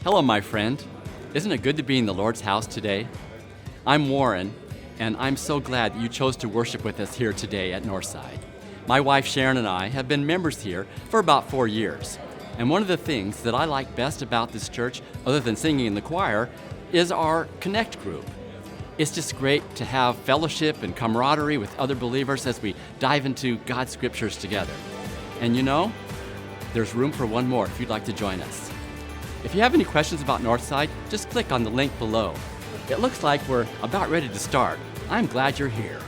Hello, my friend. Isn't it good to be in the Lord's house today? I'm Warren, and I'm so glad that you chose to worship with us here today at Northside. My wife Sharon and I have been members here for about 4 years. And one of the things that I like best about this church, other than singing in the choir, is our Connect group. It's just great to have fellowship and camaraderie with other believers as we dive into God's scriptures together. And you know, there's room for one more if you'd like to join us. If you have any questions about Northside, just click on the link below. It looks like we're about ready to start. I'm glad you're here.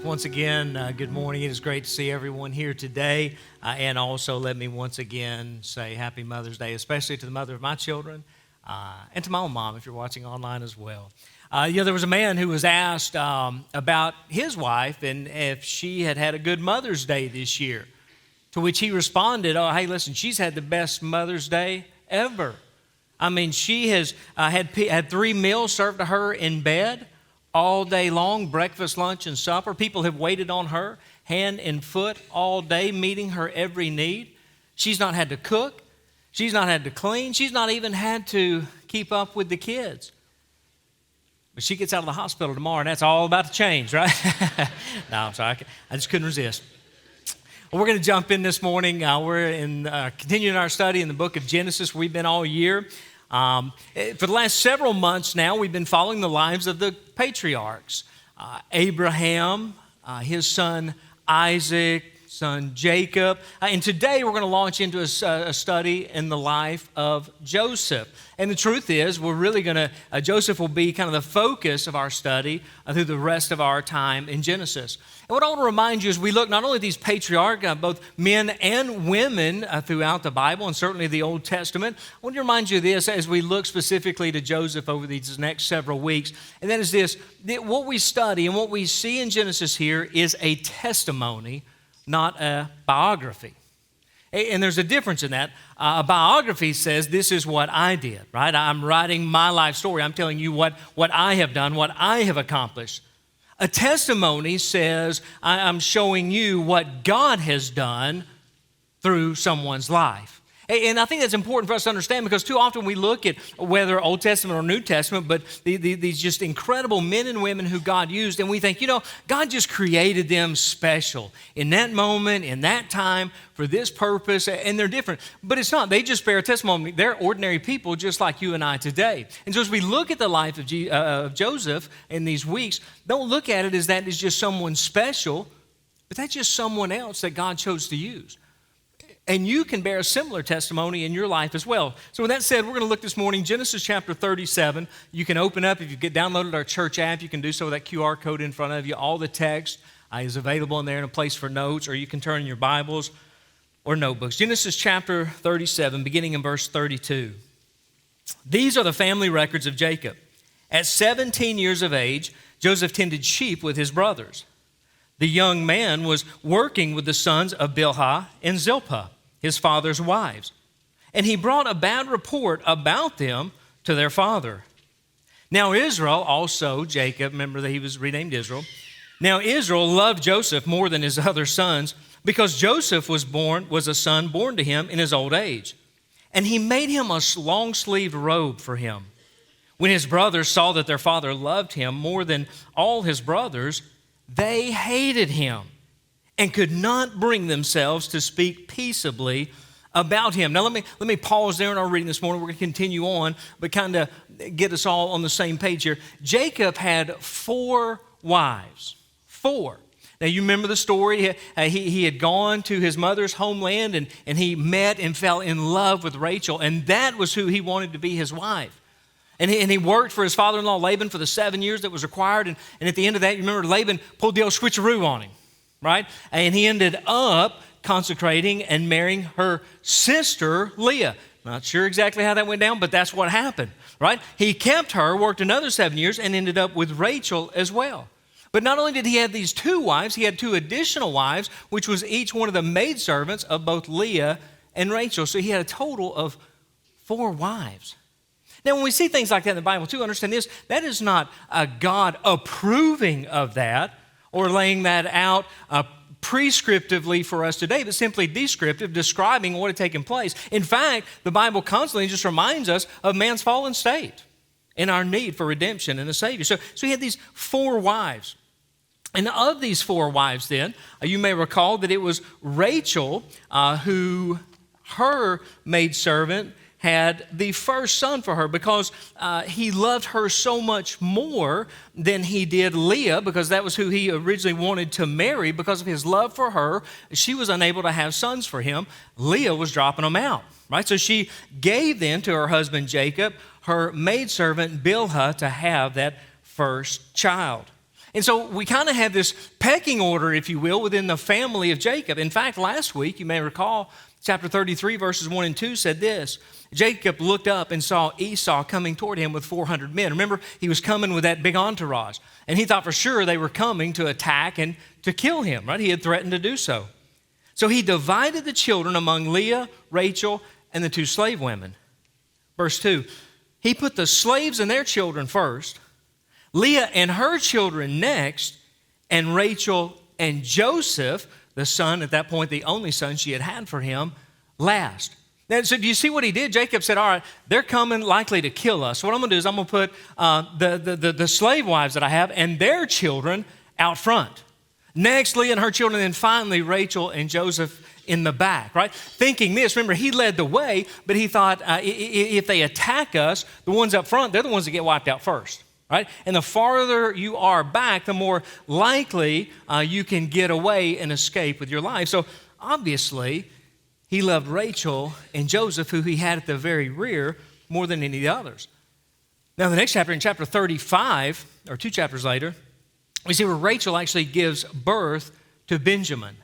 Once again, good morning. It is great to see everyone here today. And also let me once again say Happy Mother's Day, especially to the mother of my children and to my own mom if you're watching online as well. There was a man who was asked about his wife and if she had had a good Mother's Day this year, to which he responded, "Oh, hey, listen, she's had the best Mother's Day ever. I mean, she has had 3 meals served to her in bed all day long, breakfast, lunch, and supper. People have waited on her hand and foot all day, meeting her every need. She's not had to cook. She's not had to clean. She's not even had to keep up with the kids. But she gets out of the hospital tomorrow, and that's all about to change, right?" No, I'm sorry. I just couldn't resist. Well, we're going to jump in this morning. We're continuing our study in the book of Genesis. We've been all year. For the last several months now, we've been following the lives of the patriarchs. Abraham, his son Isaac, son Jacob. And today we're going to launch into a study in the life of Joseph. And the truth is, Joseph will be kind of the focus of our study through the rest of our time in Genesis. And what I want to remind you is we look not only at these patriarchs, both men and women throughout the Bible and certainly the Old Testament. I want to remind you of this as we look specifically to Joseph over these next several weeks. And that is this, that what we study and what we see in Genesis here is a testimony, not a biography. And there's a difference in that. A biography says, this is what I did, right? I'm writing my life story. I'm telling you what I have done, what I have accomplished. A testimony says, I'm showing you what God has done through someone's life. And I think that's important for us to understand because too often we look at whether Old Testament or New Testament, but these just incredible men and women who God used, and we think, God just created them special in that moment, in that time, for this purpose, and they're different. But it's not. They just bear testimony. They're ordinary people just like you and I today. And so as we look at the life of Joseph in these weeks, don't look at it as that is just someone special, but that's just someone else that God chose to use. And you can bear a similar testimony in your life as well. So with that said, we're going to look this morning, Genesis chapter 37. You can open up, if you've downloaded our church app, you can do so with that QR code in front of you. All the text is available in there in a place for notes, or you can turn in your Bibles or notebooks. Genesis chapter 37, beginning in verse 32. These are the family records of Jacob. At 17 years of age, Joseph tended sheep with his brothers. the young man was working with the sons of Bilhah and Zilpah, his father's wives. And he brought a bad report about them to their father. Now Israel also, Jacob, remember that he was renamed Israel. Now Israel loved Joseph more than his other sons because Joseph was a son born to him in his old age. And he made him a long-sleeved robe for him. When his brothers saw that their father loved him more than all his brothers, they hated him and could not bring themselves to speak peaceably about him. Now let me pause there in our reading this morning. We're going to continue on, but kind of get us all on the same page here. Jacob had 4 wives. 4. Now you remember the story. He had gone to his mother's homeland and he met and fell in love with Rachel, and that was who he wanted to be his wife. And he worked for his father-in-law Laban for the 7 years that was required, and at the end of that, you remember Laban pulled the old switcheroo on him, right? And he ended up consecrating and marrying her sister, Leah. Not sure exactly how that went down, but that's what happened, right? He kept her, worked another 7 years, and ended up with Rachel as well. But not only did he have these 2 wives, he had 2 additional wives, which was each one of the maidservants of both Leah and Rachel. So he had a total of 4 wives. Now, when we see things like that in the Bible, too, understand this, that is not God approving of that or laying that out prescriptively for us today, but simply descriptive, describing what had taken place. In fact, the Bible constantly just reminds us of man's fallen state and our need for redemption and a Savior. So he had these 4 wives. And of these 4 wives then, you may recall that it was Rachel who, her maidservant, had the first son for her because he loved her so much more than he did Leah, because that was who he originally wanted to marry. Because of his love for her, she was unable to have sons for him. Leah was dropping them out, right? So she gave then to her husband Jacob her maidservant Bilhah to have that first child. And so we kind of have this pecking order, if you will, within the family of Jacob. In fact, last week, you may recall, chapter 33, verses 1 and 2 said this: Jacob looked up and saw Esau coming toward him with 400 men. Remember, he was coming with that big entourage. And he thought for sure they were coming to attack and to kill him, right? He had threatened to do so. So he divided the children among Leah, Rachel, and the 2 slave women. Verse 2, he put the slaves and their children first, Leah and her children next, and Rachel and Joseph, the son, at that point, the only son she had had for him, last. Now, so do you see what he did? Jacob said, all right, they're coming likely to kill us. So what I'm going to do is I'm going to put the slave wives that I have and their children out front. Next, Leah and her children, and then finally Rachel and Joseph in the back, right? Thinking this, remember, he led the way, but he thought if they attack us, the ones up front, they're the ones that get wiped out first. Right? And the farther you are back, the more likely you can get away and escape with your life. So obviously, he loved Rachel and Joseph, who he had at the very rear, more than any of the others. Now, the next chapter, in chapter 35, or 2 chapters later, we see where Rachel actually gives birth to Benjamin,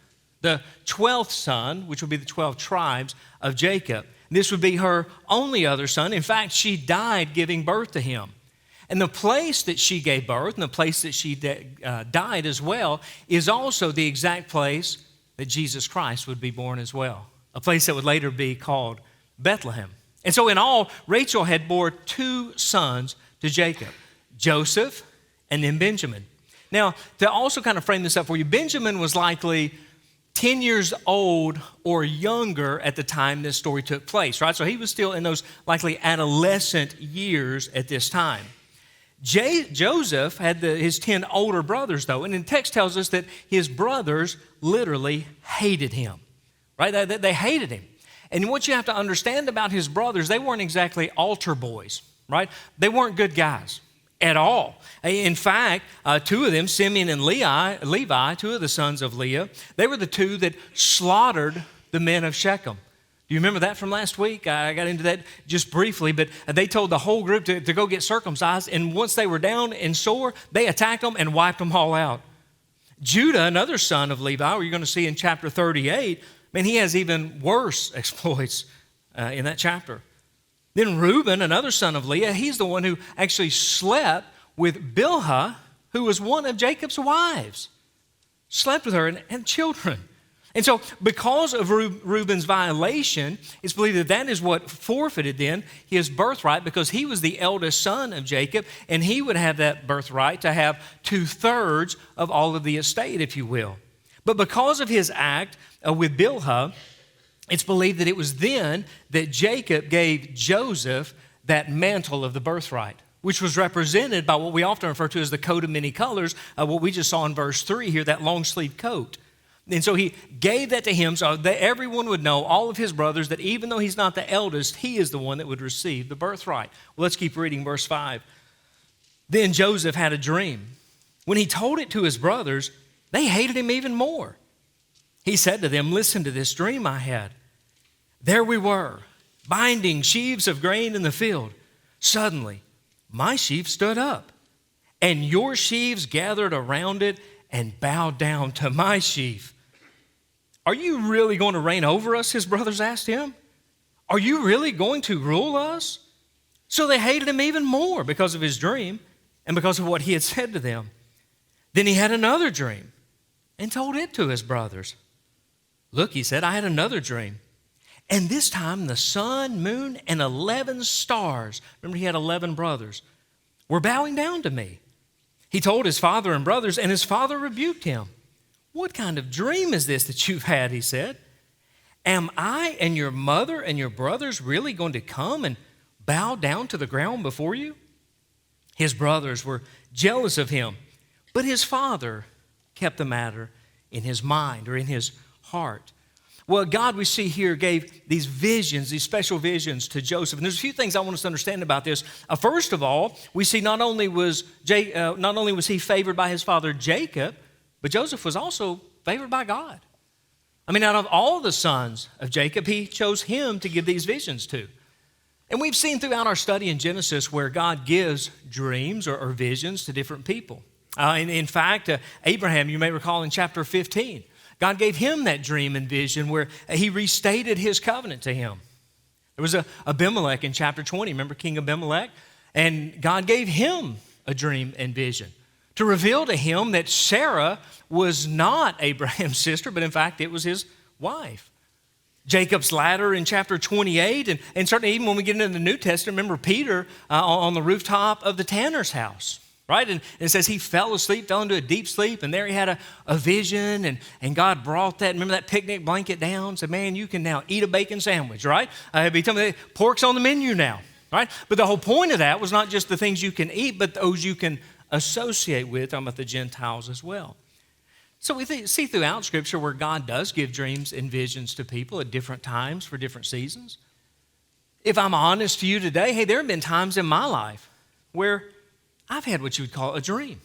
the 12th son, which would be the 12 tribes of Jacob. This would be her only other son. In fact, she died giving birth to him. And the place that she gave birth and the place that she died as well is also the exact place that Jesus Christ would be born as well, a place that would later be called Bethlehem. And so in all, Rachel had bore 2 sons to Jacob, Joseph and then Benjamin. Now, to also kind of frame this up for you, Benjamin was likely 10 years old or younger at the time this story took place, right? So he was still in those likely adolescent years at this time. Joseph had his 10 older brothers, though, and the text tells us that his brothers literally hated him, right? They hated him. And what you have to understand about his brothers, they weren't exactly altar boys, right? They weren't good guys at all. In fact, 2 of them, Simeon and Levi, 2 of the sons of Leah, they were the 2 that slaughtered the men of Shechem. Do you remember that from last week? I got into that just briefly, but they told the whole group to go get circumcised, and once they were down and sore, they attacked them and wiped them all out. Judah, another son of Levi, we're going to see in chapter 38, man, he has even worse exploits in that chapter. Then Reuben, another son of Leah, he's the one who actually slept with Bilhah, who was one of Jacob's wives. slept with her, and had children. And so because of Reuben's violation, it's believed that that is what forfeited then his birthright, because he was the eldest son of Jacob, and he would have that birthright to have 2/3 of all of the estate, if you will. But because of his act with Bilhah, it's believed that it was then that Jacob gave Joseph that mantle of the birthright, which was represented by what we often refer to as the coat of many colors, what we just saw in verse 3 here, that long sleeve coat. And so he gave that to him so that everyone would know, all of his brothers, that even though he's not the eldest, he is the one that would receive the birthright. Well, let's keep reading verse 5. Then Joseph had a dream. When he told it to his brothers, they hated him even more. He said to them, listen to this dream I had. There we were, binding sheaves of grain in the field. Suddenly, my sheaf stood up, and your sheaves gathered around it and bowed down to my sheaf. Are you really going to reign over us? His brothers asked him. Are you really going to rule us? So they hated him even more because of his dream and because of what he had said to them. Then he had another dream and told it to his brothers. Look, he said, I had another dream. And this time the sun, moon, and 11 stars, remember he had 11 brothers, were bowing down to me. He told his father and brothers, and his father rebuked him. What kind of dream is this that you've had, he said. Am I and your mother and your brothers really going to come and bow down to the ground before you? His brothers were jealous of him, but his father kept the matter in his mind or in his heart. Well, God, we see here, gave these visions, these special visions to Joseph. And there's a few things I want us to understand about this. First of all, we see not only was he favored by his father Jacob, but Joseph was also favored by God. I mean, out of all the sons of Jacob, he chose him to give these visions to. And we've seen throughout our study in Genesis where God gives dreams or visions to different people. In fact, Abraham, you may recall in chapter 15, God gave him that dream and vision where he restated his covenant to him. There was Abimelech in chapter 20. Remember King Abimelech? And God gave him a dream and vision to reveal to him that Sarah was not Abraham's sister, but in fact it was his wife. Jacob's ladder in chapter 28, and certainly even when we get into the New Testament, remember Peter on the rooftop of the tanner's house. Right? And it says he fell into a deep sleep, and there he had a vision, and God brought that, remember that picnic blanket down, said, man, you can now eat a bacon sandwich, right? Be telling me pork's on the menu now, right? But the whole point of that was not just the things you can eat, but those you can associate with, talking about the Gentiles as well. So we see throughout Scripture where God does give dreams and visions to people at different times for different seasons. If I'm honest to you today, hey, there have been times in my life where I've had what you would call a dream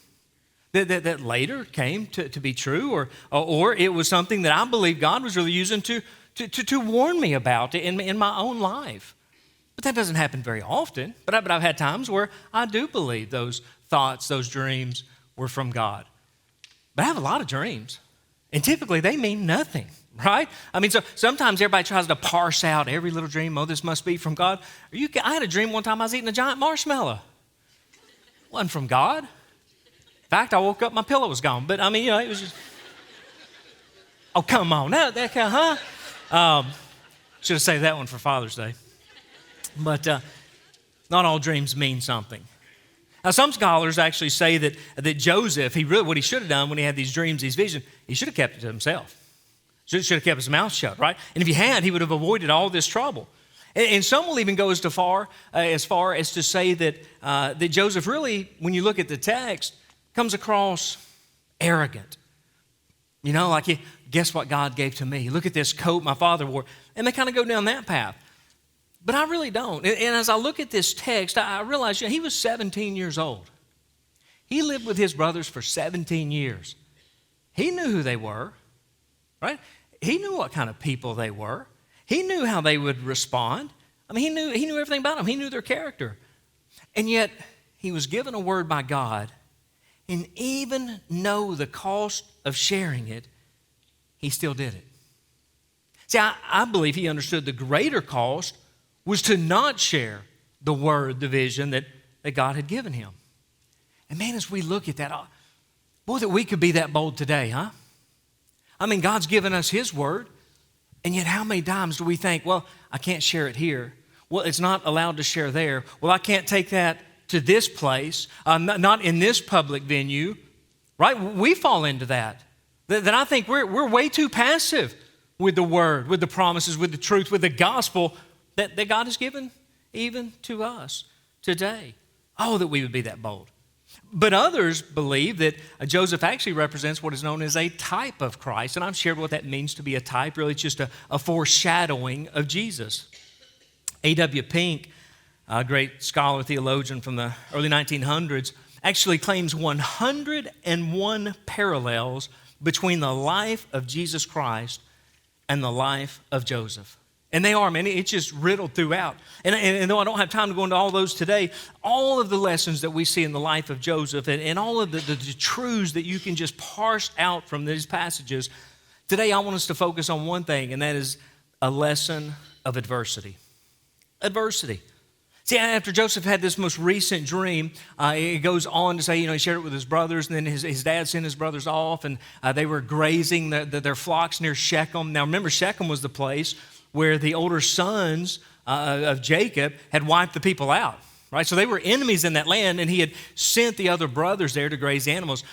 that later came to be true, or it was something that I believe God was really using to warn me about in my own life. But that doesn't happen very often. But I've had times where I do believe those thoughts, those dreams were from God. But I have a lot of dreams, and typically they mean nothing, right? I mean, so sometimes everybody tries to parse out every little dream. Oh, this must be from God. I had a dream one time I was eating a giant marshmallow. Wasn't from God. In fact, I woke up, my pillow was gone. But I mean, it was just, oh, come on. Should have saved that one for Father's Day. But not all dreams mean something. Now, some scholars actually say that Joseph, what he should have done when he had these dreams, these visions, he should have kept it to himself. Should have kept his mouth shut, right? And if he had, he would have avoided all this trouble. And some will even go as far as to say that Joseph really, when you look at the text, comes across arrogant. You know, like, guess what God gave to me? Look at this coat my father wore. And they kind of go down that path. But I really don't. And as I look at this text, I realize he was 17 years old. He lived with his brothers for 17 years. He knew who they were, right? He knew what kind of people they were. He knew how they would respond. I mean, he knew everything about them. He knew their character. And yet, he was given a word by God, and even know the cost of sharing it, he still did it. See, I believe he understood the greater cost was to not share the word, the vision that God had given him. And man, as we look at that, boy, that we could be that bold today, huh? I mean, God's given us His word, and yet how many times do we think, well, I can't share it here. Well, it's not allowed to share there. Well, I can't take that to this place, not in this public venue, right? We fall into that. That I think we're way too passive with the word, with the promises, with the truth, with the gospel that God has given even to us today. Oh, that we would be that bold. But others believe that Joseph actually represents what is known as a type of Christ. And I've shared what that means to be a type. Really, it's just a foreshadowing of Jesus. A.W. Pink, a great scholar, theologian from the early 1900s, actually claims 101 parallels between the life of Jesus Christ and the life of Joseph. And they are, man, it's just riddled throughout. And though I don't have time to go into all those today, all of the lessons that we see in the life of Joseph and all of the truths that you can just parse out from these passages, today I want us to focus on one thing, and that is a lesson of adversity. Adversity. See, after Joseph had this most recent dream, it goes on to say, he shared it with his brothers, and then his dad sent his brothers off, and they were grazing their flocks near Shechem. Now, remember, Shechem was the place where the older sons of Jacob had wiped the people out, right? So they were enemies in that land, and he had sent the other brothers there to graze the animals.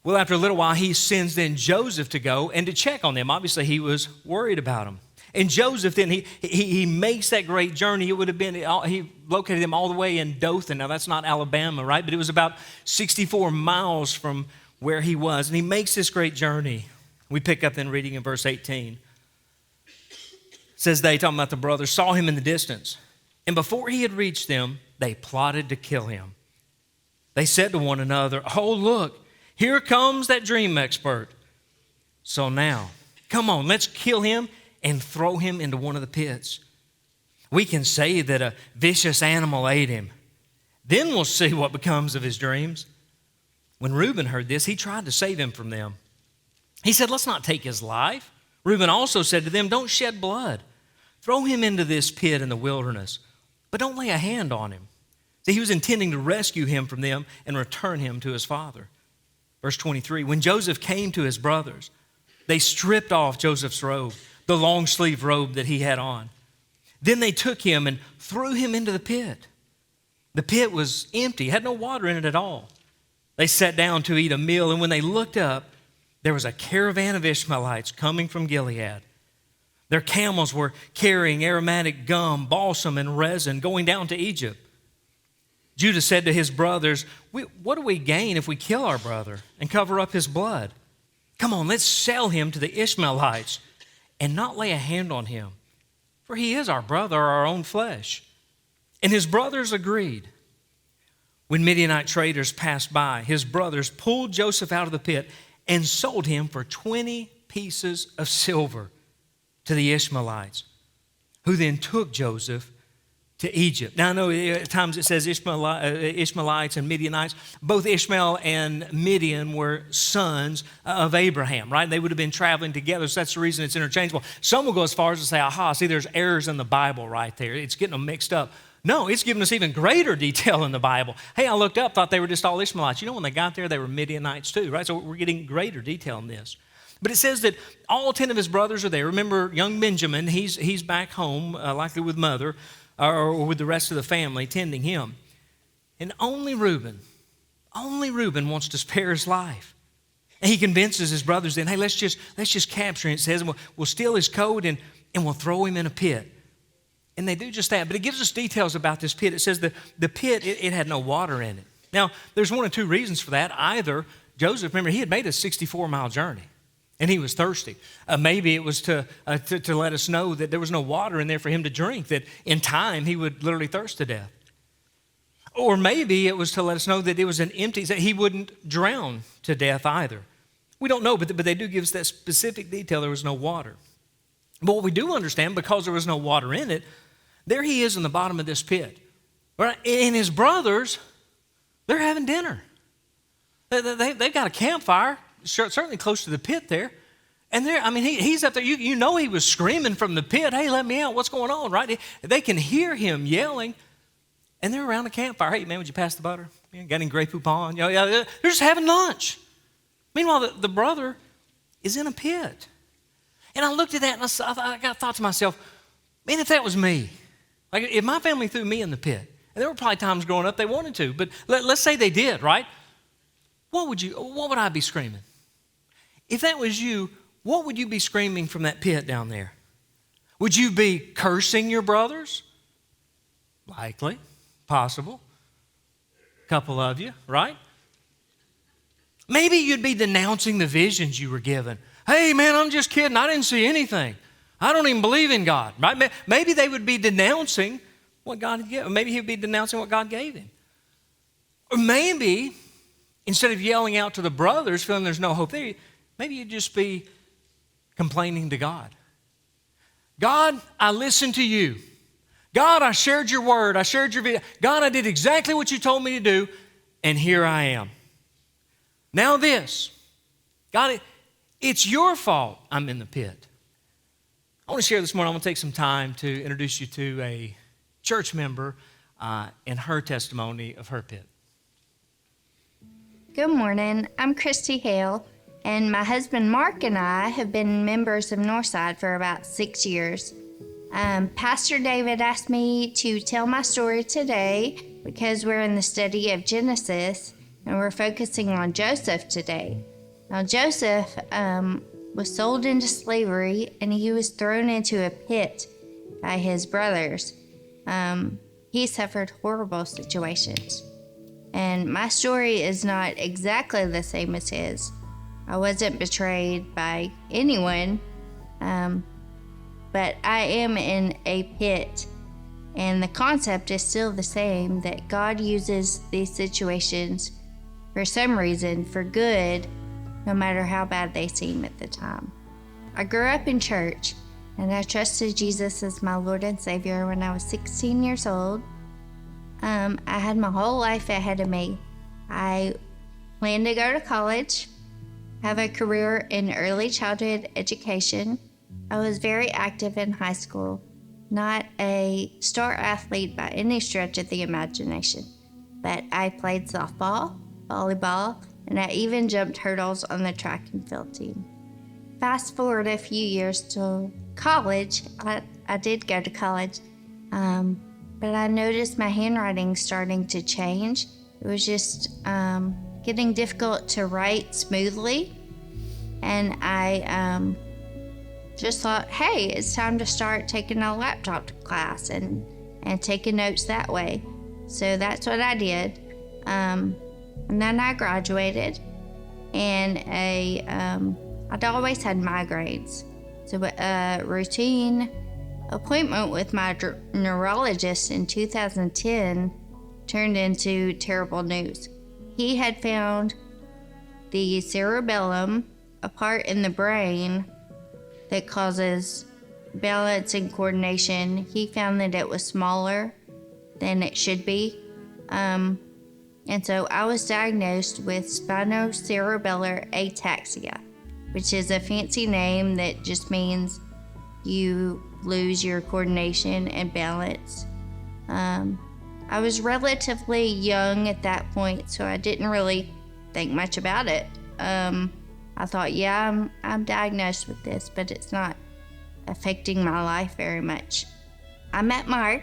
Well, after a little while, he sends then Joseph to go and to check on them. Obviously, he was worried about them. And Joseph then, he makes that great journey. It would have been, he located them all the way in Dothan. Now, that's not Alabama, right? But it was about 64 miles from where he was. And he makes this great journey. We pick up then reading in verse 18. It says they, talking about the brothers, saw him in the distance. And before he had reached them, they plotted to kill him. They said to one another, oh, look, here comes that dream expert. So now, come on, let's kill him and throw him into one of the pits. We can say that a vicious animal ate him. Then we'll see what becomes of his dreams. When Reuben heard this, he tried to save him from them. He said, let's not take his life. Reuben also said to them, don't shed blood. Throw him into this pit in the wilderness, but don't lay a hand on him. See, he was intending to rescue him from them and return him to his father. Verse 23, when Joseph came to his brothers, they stripped off Joseph's robe, the long sleeve robe that he had on. Then they took him and threw him into the pit. The pit was empty, had no water in it at all. They sat down to eat a meal, and when they looked up, there was a caravan of Ishmaelites coming from Gilead. Their camels were carrying aromatic gum, balsam, and resin going down to Egypt. Judah said to his brothers, what do we gain if we kill our brother and cover up his blood? Come on, let's sell him to the Ishmaelites and not lay a hand on him, for he is our brother, our own flesh. And his brothers agreed. When Midianite traders passed by, his brothers pulled Joseph out of the pit and sold him for 20 pieces of silver to the Ishmaelites, who then took Joseph to Egypt. Now, I know at times it says Ishmaelites and Midianites. Both Ishmael and Midian were sons of Abraham, right? They would have been traveling together, so that's the reason it's interchangeable. Some will go as far as to say, aha, see, there's errors in the Bible right there. It's getting them mixed up. No, it's giving us even greater detail in the Bible. Hey, I looked up, thought they were just all Ishmaelites. You know, when they got there, they were Midianites too, right? So we're getting greater detail in this. But it says that all 10 of his brothers are there. Remember, young Benjamin, he's back home, likely with mother, or with the rest of the family tending him. And only Reuben wants to spare his life. And he convinces his brothers then, hey, let's just capture him, it says, and we'll steal his coat and we'll throw him in a pit. And they do just that. But it gives us details about this pit. It says the pit, it had no water in it. Now, there's one or two reasons for that. Either Joseph, remember, he had made a 64-mile journey. And he was thirsty. Maybe it was to let us know that there was no water in there for him to drink, that in time he would literally thirst to death. Or maybe it was to let us know that it was an empty, that he wouldn't drown to death either. We don't know, but they do give us that specific detail, there was no water. But what we do understand, because there was no water in it, there he is in the bottom of this pit. Right? And his brothers, they're having dinner. They've got a campfire, certainly close to the pit there. And he's up there. You know he was screaming from the pit, hey, let me out. What's going on, right? They can hear him yelling. And they're around the campfire. Hey, man, would you pass the butter? Got any Grey Poupon? They're just having lunch. Meanwhile, the brother is in a pit. And I looked at that and I thought to myself, man, if that was me, like if my family threw me in the pit, and there were probably times growing up they wanted to, but let's say they did, right? What would I be screaming? If that was you, what would you be screaming from that pit down there? Would you be cursing your brothers? Likely, possible. A couple of you, right? Maybe you'd be denouncing the visions you were given. Hey, man, I'm just kidding. I didn't see anything. I don't even believe in God, right? Maybe they would be denouncing what God had given. Maybe he'd be denouncing what God gave him. Or maybe, instead of yelling out to the brothers, feeling there's no hope there, maybe you'd just be complaining to God. God, I listened to you. God, I shared your word. I shared your video. God, I did exactly what you told me to do, and here I am. Now this. God, it's your fault I'm in the pit. I want to share this morning, I want to take some time to introduce you to a church member and her testimony of her pit. Good morning. I'm Christy Hale, and my husband Mark and I have been members of Northside for about 6 years. Pastor David asked me to tell my story today because we're in the study of Genesis and we're focusing on Joseph today. Now, Joseph was sold into slavery and he was thrown into a pit by his brothers. He suffered horrible situations. And my story is not exactly the same as his. I wasn't betrayed by anyone, but I am in a pit. And the concept is still the same, that God uses these situations for some reason for good, no matter how bad they seem at the time. I grew up in church, and I trusted Jesus as my Lord and Savior when I was 16 years old. I had my whole life ahead of me. I planned to go to college, have a career in early childhood education. I was very active in high school, not a star athlete by any stretch of the imagination, but I played softball, volleyball, and I even jumped hurdles on the track and field team. Fast forward a few years to college. I did go to college, but I noticed my handwriting starting to change. It was just getting difficult to write smoothly, and I just thought, hey, it's time to start taking a laptop class and taking notes that way. So that's what I did. And then I graduated, and I'd always had migraines. So a routine appointment with my neurologist in 2010 turned into terrible news. He had found the cerebellum, a part in the brain that causes balance and coordination. He found that it was smaller than it should be. And so I was diagnosed with spinocerebellar ataxia, which is a fancy name that just means you lose your coordination and balance. I was relatively young at that point, so I didn't really think much about it. I thought, yeah, I'm diagnosed with this, but it's not affecting my life very much. I met Mark,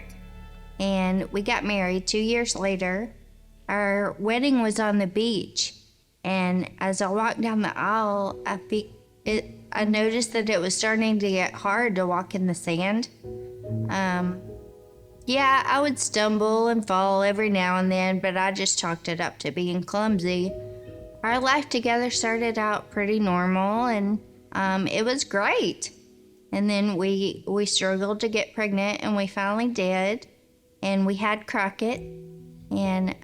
and we got married 2 years later. Our wedding was on the beach, and as I walked down the aisle, I noticed that it was starting to get hard to walk in the sand. Yeah, I would stumble and fall every now and then, but I just chalked it up to being clumsy. Our life together started out pretty normal, and it was great. And then we struggled to get pregnant, and we finally did, and we had Crockett. And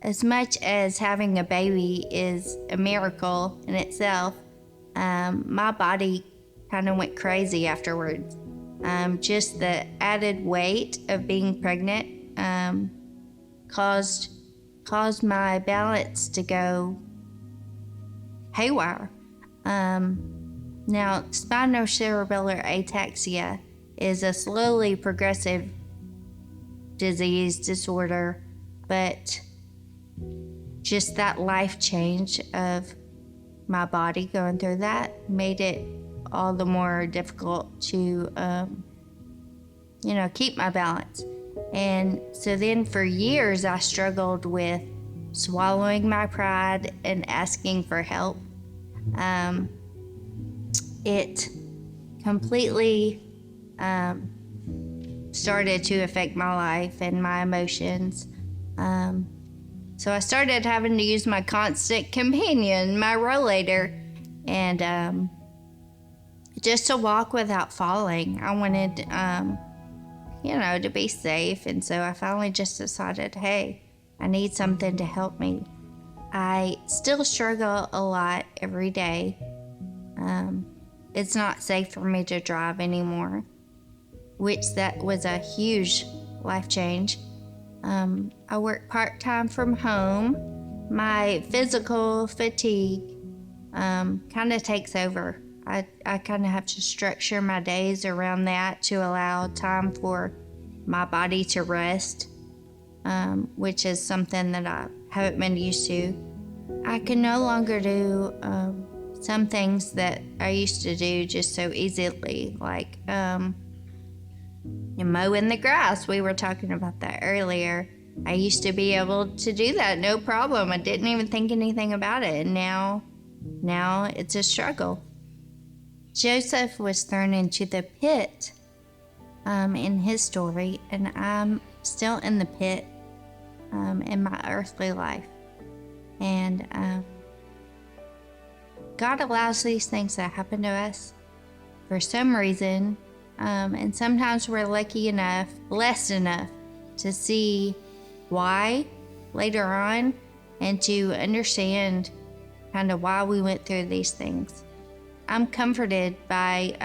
as much as having a baby is a miracle in itself, my body kind of went crazy afterwards. Just the added weight of being pregnant caused my balance to go haywire. Now, spinocerebellar ataxia is a slowly progressive disorder, but just that life change of my body going through that made it all the more difficult to, keep my balance. And so then for years, I struggled with swallowing my pride and asking for help. It completely started to affect my life and my emotions. So I started having to use my constant companion, my rollator, and just to walk without falling. I wanted, to be safe. And so I finally just decided, hey, I need something to help me. I still struggle a lot every day. It's not safe for me to drive anymore, which that was a huge life change. I work part-time from home. My physical fatigue kind of takes over. I kind of have to structure my days around that to allow time for my body to rest, which is something that I haven't been used to. I can no longer do some things that I used to do just so easily, like mowing the grass. We were talking about that earlier. I used to be able to do that, no problem. I didn't even think anything about it. And now it's a struggle. Joseph was thrown into the pit in his story, and I'm still in the pit in my earthly life. And God allows these things to happen to us for some reason. And sometimes we're lucky enough, blessed enough to see why later on and to understand kind of why we went through these things. I'm comforted by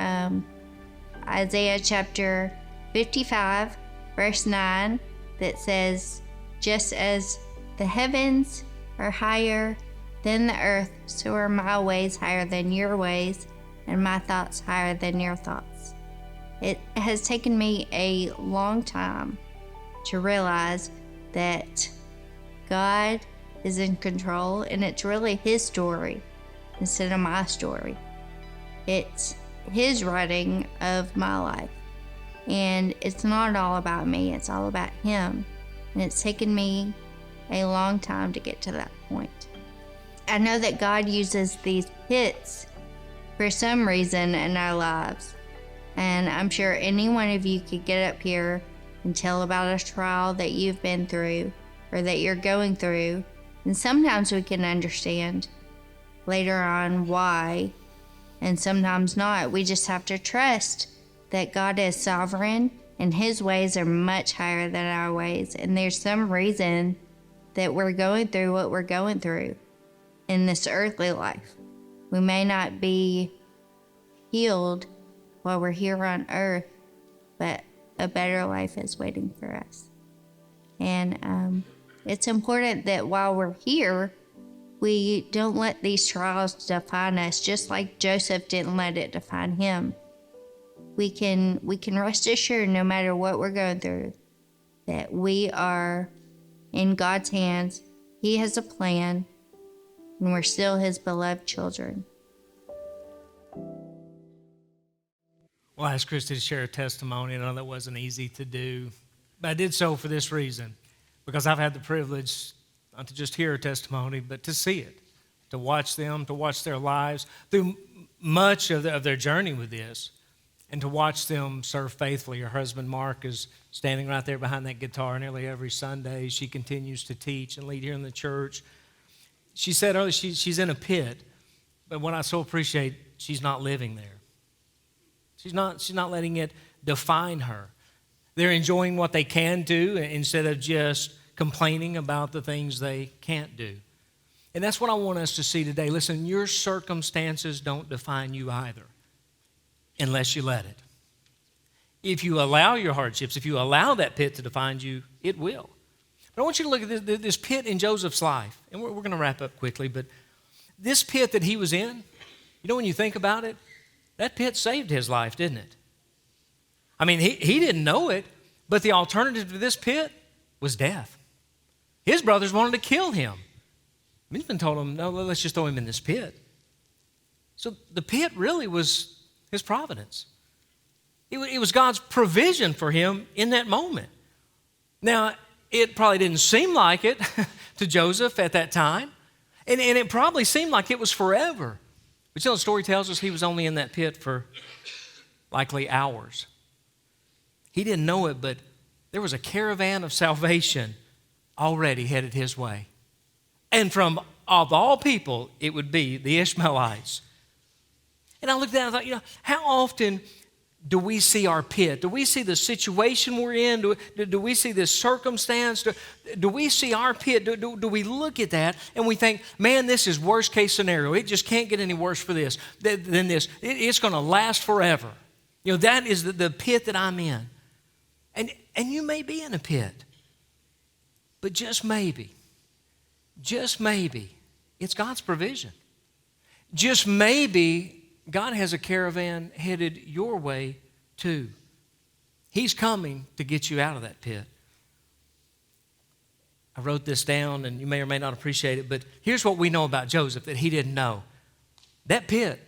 Isaiah chapter 55, verse 9, that says, just as the heavens are higher than the earth, so are my ways higher than your ways, and my thoughts higher than your thoughts. It has taken me a long time to realize that God is in control, and it's really His story instead of my story. It's His writing of my life, and it's not all about me, it's all about Him. And it's taken me a long time to get to that point. I know that God uses these pits for some reason in our lives. And I'm sure any one of you could get up here and tell about a trial that you've been through or that you're going through. And sometimes we can understand later on why, and sometimes not. We just have to trust that God is sovereign and His ways are much higher than our ways. And there's some reason that we're going through what we're going through in this earthly life. We may not be healed while we're here on earth, but a better life is waiting for us. And it's important that while we're here, we don't let these trials define us, just like Joseph didn't let it define him. We can rest assured, no matter what we're going through, that we are in God's hands. He has a plan, and we're still His beloved children. Well, I asked Christy to share a testimony. I know that wasn't easy to do, but I did so for this reason, because I've had the privilege not to just hear a testimony, but to see it, to watch them, to watch their lives through much of their journey with this, and to watch them serve faithfully. Her husband, Mark, is standing right there behind that guitar nearly every Sunday. She continues to teach and lead here in the church. She said earlier she's in a pit, but what I so appreciate, she's not living there. She's not letting it define her. They're enjoying what they can do instead of just complaining about the things they can't do. And that's what I want us to see today. Listen, your circumstances don't define you either, unless you let it. If you allow your hardships, if you allow that pit to define you, it will. But I want you to look at this pit in Joseph's life. And we're going to wrap up quickly, but this pit that he was in, you know, when you think about it, that pit saved his life, didn't it? I mean, he didn't know it, but the alternative to this pit was death. His brothers wanted to kill him. Benjamin told him, no, let's just throw him in this pit. So the pit really was His providence. It was God's provision for him in that moment. Now, it probably didn't seem like it to Joseph at that time, and it probably seemed like it was forever. But you know, the story tells us he was only in that pit for likely hours. He didn't know it, but there was a caravan of salvation already headed his way. And from of all people, it would be the Ishmaelites. And I looked at it and I thought, how often do we see our pit? Do we see the situation we're in? Do we see this circumstance? Do we see our pit? Do we look at that and we think, man, this is worst case scenario. It just can't get any worse for this than this. It's going to last forever. That is the pit that I'm in. And you may be in a pit, but just maybe, it's God's provision. Just maybe God has a caravan headed your way too. He's coming to get you out of that pit. I wrote this down, and you may or may not appreciate it, but here's what we know about Joseph that he didn't know. That pit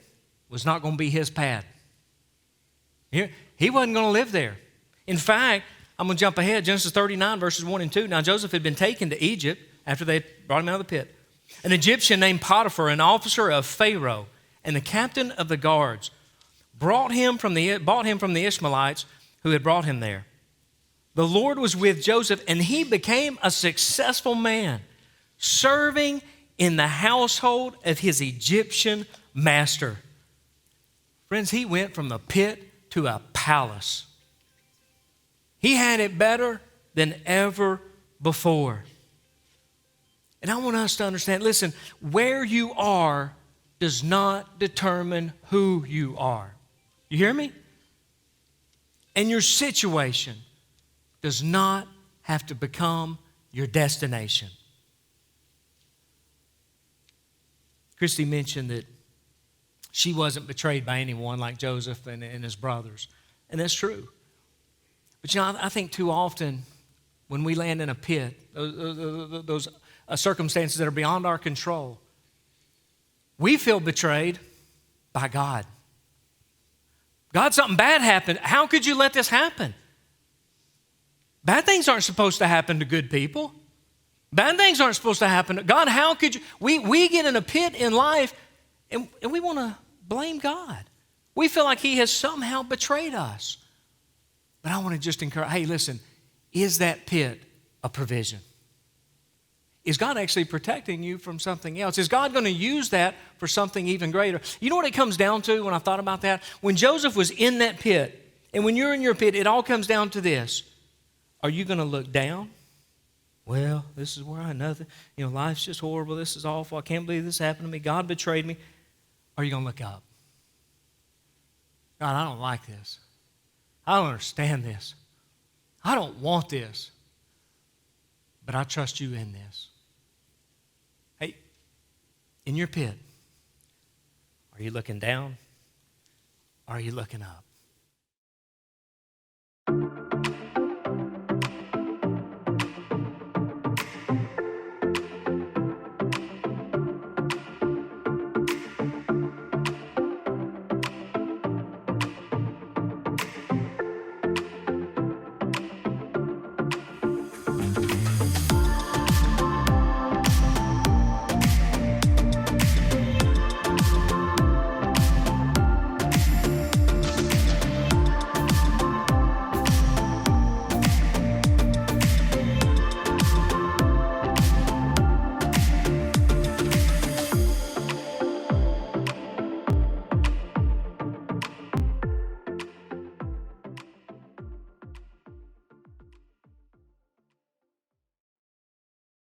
was not going to be his pad. He wasn't going to live there. In fact, I'm going to jump ahead, Genesis 39, verses 1 and 2. Now, Joseph had been taken to Egypt after they brought him out of the pit. An Egyptian named Potiphar, an officer of Pharaoh, and the captain of the guards bought him from the Ishmaelites who had brought him there. The Lord was with Joseph, and he became a successful man, serving in the household of his Egyptian master. Friends, he went from the pit to a palace. He had it better than ever before. And I want us to understand, listen, where you are does not determine who you are. You hear me? And your situation does not have to become your destination. Christy mentioned that she wasn't betrayed by anyone like Joseph and his brothers. And that's true. But I think too often when we land in a pit, those circumstances that are beyond our control, we feel betrayed by God. God, something bad happened. How could you let this happen? Bad things aren't supposed to happen to good people. Bad things aren't supposed to happen. God, how could you? We get in a pit in life and we want to blame God. We feel like He has somehow betrayed us. But I want to just encourage, hey, listen, is that pit a provision? Is God actually protecting you from something else? Is God going to use that for something even greater? You know what it comes down to when I thought about that? When Joseph was in that pit, and when you're in your pit, it all comes down to this. Are you going to look down? Well, this is where nothing, life's just horrible. This is awful. I can't believe this happened to me. God betrayed me. Or are you going to look up? God, I don't like this. I don't understand this. I don't want this. But I trust you in this. Hey, in your pit, are you looking down? Or are you looking up?